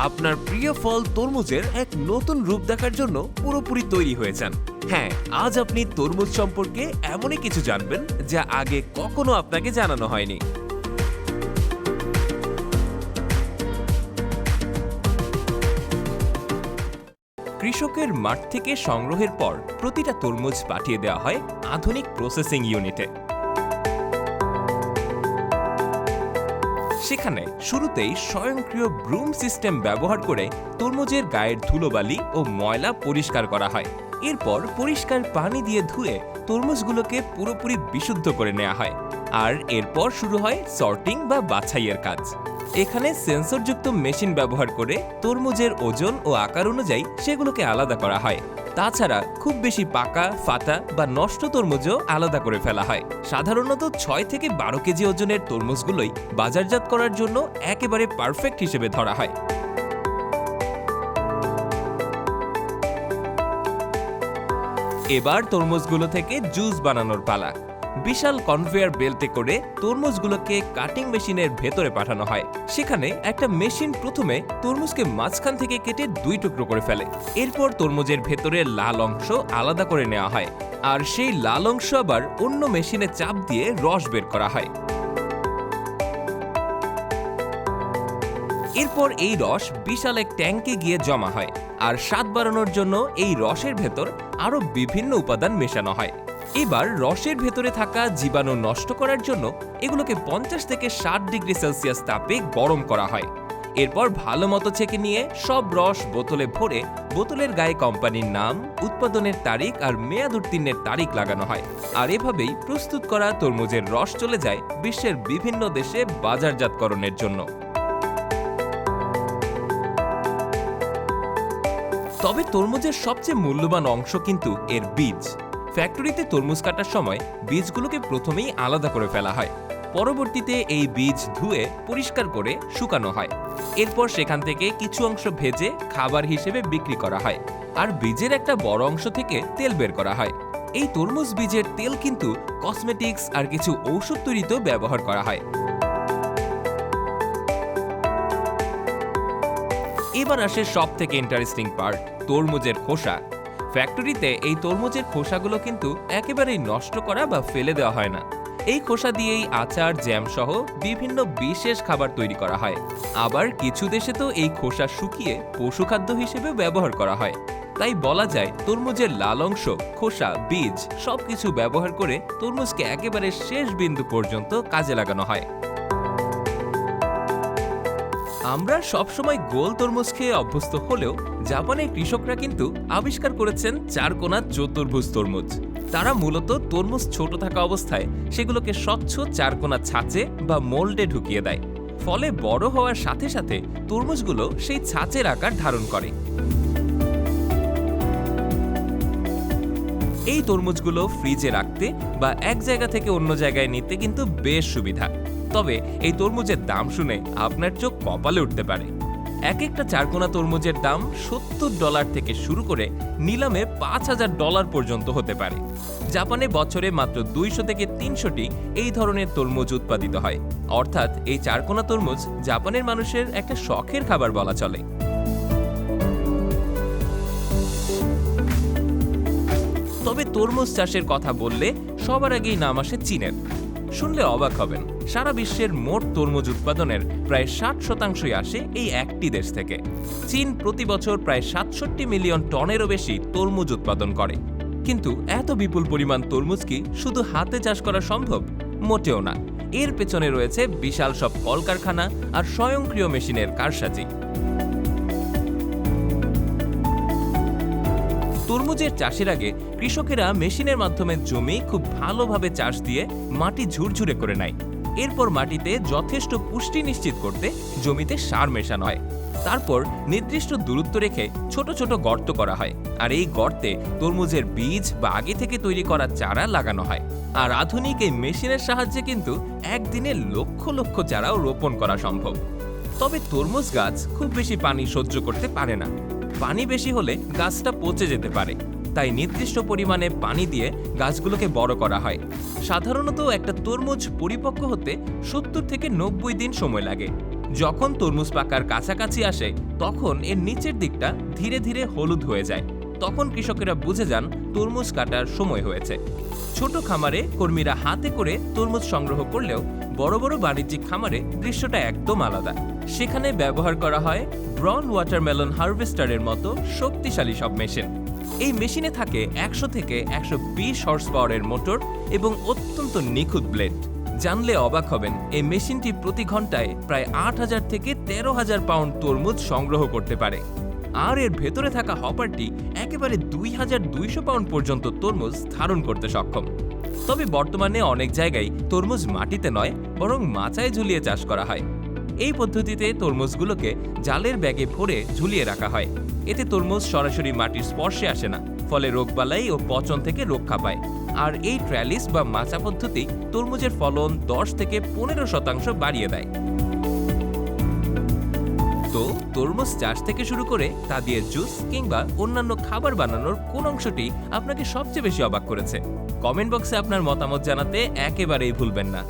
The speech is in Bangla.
আপনার প্রিয় ফল তরমুজের এক নতুন রূপ দেখার জন্য পুরোপুরি তৈরি হয়েছেন। হ্যাঁ, আজ আপনি তরমুজ সম্পর্কে এমনই কিছু জানবেন যা আগে কখনো আপনাকে জানানো হয়নি। কৃষকের মাঠ থেকে সংগ্রহের পর প্রতিটা তরমুজ পাঠিয়ে দেওয়া হয় আধুনিক প্রসেসিং ইউনিটে। সেখানে শুরুতেই স্বয়ংক্রিয় ব্রুম সিস্টেম ব্যবহার করে তরমুজের গায়ের ধুলোবালি ও ময়লা পরিষ্কার করা হয়। এরপর পরিষ্কার পানি দিয়ে ধুয়ে তরমুজগুলোকে পুরোপুরি বিশুদ্ধ করে নেওয়া হয়। আর এরপর শুরু হয় সর্টিং বা বাছাইয়ের কাজ। এখানে সেন্সরযুক্ত মেশিন ব্যবহার করে তরমুজের ওজন ও আকার অনুযায়ী সেগুলোকে আলাদা করা হয়। তাছাড়া খুব বেশি পাকা, ফাটা বা নষ্ট তরমুজও আলাদা করে ফেলা হয়। সাধারণত 6 থেকে 12 কেজি ওজনের তরমুজগুলোই বাজারজাত করার জন্য একেবারে পারফেক্ট হিসেবে ধরা হয়। এবার তরমুজগুলো থেকে জুস বানানোর পালা। বিশাল কনভেয়ার বেল্টে করে তরমুজগুলোকে কাটিং মেশিনের ভেতরে পাঠানো হয়। সেখানে একটা মেশিন প্রথমে তরমুজকে মাঝখান থেকে কেটে 2 টুকরো করে ফেলে। এরপর তরমুজের ভেতরে লাল অংশ আলাদা করে নেওয়া হয়, আর সেই লাল অংশ আবার অন্য মেশিনে চাপ দিয়ে রস বের করা হয়। এরপর এই রস বিশাল এক ট্যাঙ্কে গিয়ে জমা হয়, আর স্বাদ বাড়ানোর জন্য এই রসের ভেতর আরো বিভিন্ন উপাদান মেশানো হয়। এবার রসের ভেতরে থাকা জীবাণু নষ্ট করার জন্য এগুলোকে 50 থেকে 60 ডিগ্রি সেলসিয়াস তাপে গরম করা হয়। এরপর ভালো মতো ছেঁকে নিয়ে সব রস বোতলে ভরে বোতলের গায়ে কোম্পানির নাম, উৎপাদনের তারিখ আর মেয়াদ উত্তীর্ণের তারিখ লাগানো হয়। আর এভাবেই প্রস্তুত করা তরমুজের রস চলে যায় বিশ্বের বিভিন্ন দেশে বাজারজাতকরণের জন্য। তবে তরমুজের সবচেয়ে মূল্যবান অংশ কিন্তু এর বীজ। ফ্যাক্টরিতে তরমুজ কাটার সময় বীজগুলোকে প্রথমেই আলাদা করে ফেলা হয়। পরবর্তীতে এই বীজ ধুয়ে পরিষ্কার করে শুকানো হয়। এরপর সেখান থেকে কিছু অংশ ভেজে খাবার হিসেবে বিক্রি করা হয়, আর বীজের একটা বড় অংশ থেকে তেল বের করা হয়। এই তরমুজ বীজের তেল কিন্তু কসমেটিক্স আর কিছু ঔষধ তৈরিতেও ব্যবহার করা হয়। এবার আসে সব থেকে ইন্টারেস্টিং পার্ট, তরমুজের খোসা। ফ্যাক্টরিতে এই তরমুজের খোসাগুলো কিন্তু একেবারেই নষ্ট করা বা ফেলে দেওয়া হয় না। এই খোসা দিয়েই আচার, জ্যাম সহ বিভিন্ন বিশেষ খাবার তৈরি করা হয়। আবার কিছু দেশে তো এই খোসা শুকিয়ে পশুখাদ্য হিসেবে ব্যবহার করা হয়। তাই বলা যায় তরমুজের লাল অংশ, খোসা, বীজ সবকিছু ব্যবহার করে তরমুজকে একেবারে শেষ বিন্দু পর্যন্ত কাজে লাগানো হয়। আমরা সবসময় গোল তরমুজ খেয়ে অভ্যস্ত হলেও জাপানের কৃষকরা কিন্তু আবিষ্কার করেছেন 4 কোণা চতুর্ভুজ তরমুজ। তারা মূলত তরমুজ ছোট থাকা অবস্থায় সেগুলোকে স্বচ্ছ 4 কোণা ছাঁচে বা মোল্ডে ঢুকিয়ে দেয়। ফলে বড় হওয়ার সাথে সাথে তরমুজগুলো সেই ছাঁচের আকার ধারণ করে। এই তরমুজগুলো ফ্রিজে রাখতে বা এক জায়গা থেকে অন্য জায়গায় নিতে কিন্তু বেশ সুবিধা। তবে এই তরমুজের দাম শুনে আপনার চোখ কপালে উঠতে পারে। এক একটা 4 কোণা তরমুজের দাম $70 থেকে শুরু করে নিলামে $5000 পর্যন্ত হতে পারে। জাপানে বছরে মাত্র 200 থেকে 300টি এই ধরনের তরমুজ উৎপাদিত হয়। অর্থাৎ এই 4 কোণা তরমুজ জাপানের মানুষের একটা শখের খাবার বলা চলে। তবে তরমুজ চাষের কথা বললে সবার আগেই নাম আসে চীনের। শুনলে অবাক হবেন, সারা বিশ্বের মোট তরমুজ উৎপাদনের প্রায় 60% আসে এই একটি দেশ থেকে। চীন প্রতি বছর প্রায় 67 মিলিয়ন টনেরও বেশি তরমুজ উৎপাদন করে। কিন্তু এত বিপুল পরিমাণ তরমুজ কি শুধু হাতে চাষ করা সম্ভব? মোটেও না। এর পেছনে রয়েছে বিশাল সব কলকারখানা আর স্বয়ংক্রিয় মেশিনের কারসাজি। তরমুজের চাষের আগে কৃষকেরা মেশিনের মাধ্যমে জমি খুব ভালোভাবে চাষ দিয়ে মাটি ঝুরঝুরে করে নেয়। এরপর মাটিতে যথেষ্ট পুষ্টি নিশ্চিত করতে জমিতে সার মেশানো হয়। তারপর নির্দিষ্ট দূরত্ব রেখে ছোট ছোট গর্ত করা হয়, আর এই গর্তে তরমুজের বীজ বা আগে থেকে তৈরি করা চারা লাগানো হয়। আর আধুনিক এই মেশিনের সাহায্যে কিন্তু একদিনে লক্ষ লক্ষ চারাও রোপণ করা সম্ভব। তবে তরমুজ গাছ খুব বেশি পানি সহ্য করতে পারে না। পানি বেশি হলে গাছটা পচে যেতে পারে। তাই নির্দিষ্ট পরিমাণে পানি দিয়ে গাছগুলোকে বড় করা হয়। সাধারণত একটা তরমুজ পরিপক্ক হতে 70 থেকে 90 দিন সময় লাগে। যখন তরমুজ পাকার কাছাকাছি আসে তখন এর নিচের দিকটা ধীরে ধীরে হলুদ হয়ে যায়। তখন কৃষকেরা বুঝে যান তরমুজ কাটার সময় হয়েছে। ছোট খামারে কর্মীরা হাতে করে তরমুজ সংগ্রহ করলেও বড় বড় বাণিজ্যিক খামারে দৃশ্যটা একদম আলাদা। সেখানে ব্যবহার করা হয় ব্রাউন ওয়াটারমেলন হারভেস্টারের মতো শক্তিশালী সব মেশিন। এই মেশিনে থাকে 100 থেকে 120 হর্স পাওয়ারের মোটর এবং অত্যন্ত নিখুঁত ব্লেড। জানলে অবাক হবেন, এই মেশিনটি প্রতি ঘন্টায় প্রায় 8000 থেকে 13000 পাউন্ড তরমুজ সংগ্রহ করতে পারে। আর এর ভেতরে থাকা হপারটি একেবারে 2200 পাউন্ড পর্যন্ত তরমুজ ধারণ করতে সক্ষম। তবে বর্তমানে অনেক জায়গায় তরমুজ মাটিতে নয় বরং মাচায় ঝুলিয়ে চাষ করা হয়। এই পদ্ধতিতে তরমুজগুলোকে জালের ব্যাগে ভরে ঝুলিয়ে রাখা হয়। এতে তরমুজ সরাসরি মাটির স্পর্শে আসে না, ফলে রোগবালাই ও পচন থেকে রক্ষা পায়। আর এই ট্র্যালিস বা মাচা পদ্ধতি তরমুজের ফলন 10 থেকে 15% বাড়িয়ে দেয়। তো তরমুজ চাষ থেকে শুরু করে তা দিয়ে জুস কিংবা অন্যান্য খাবার বানানোর কোন অংশটি আপনাকে সবচেয়ে বেশি অবাক করেছে? কমেন্ট বক্সে আপনার মতামত জানাতে একেবারেই ভুলবেন না।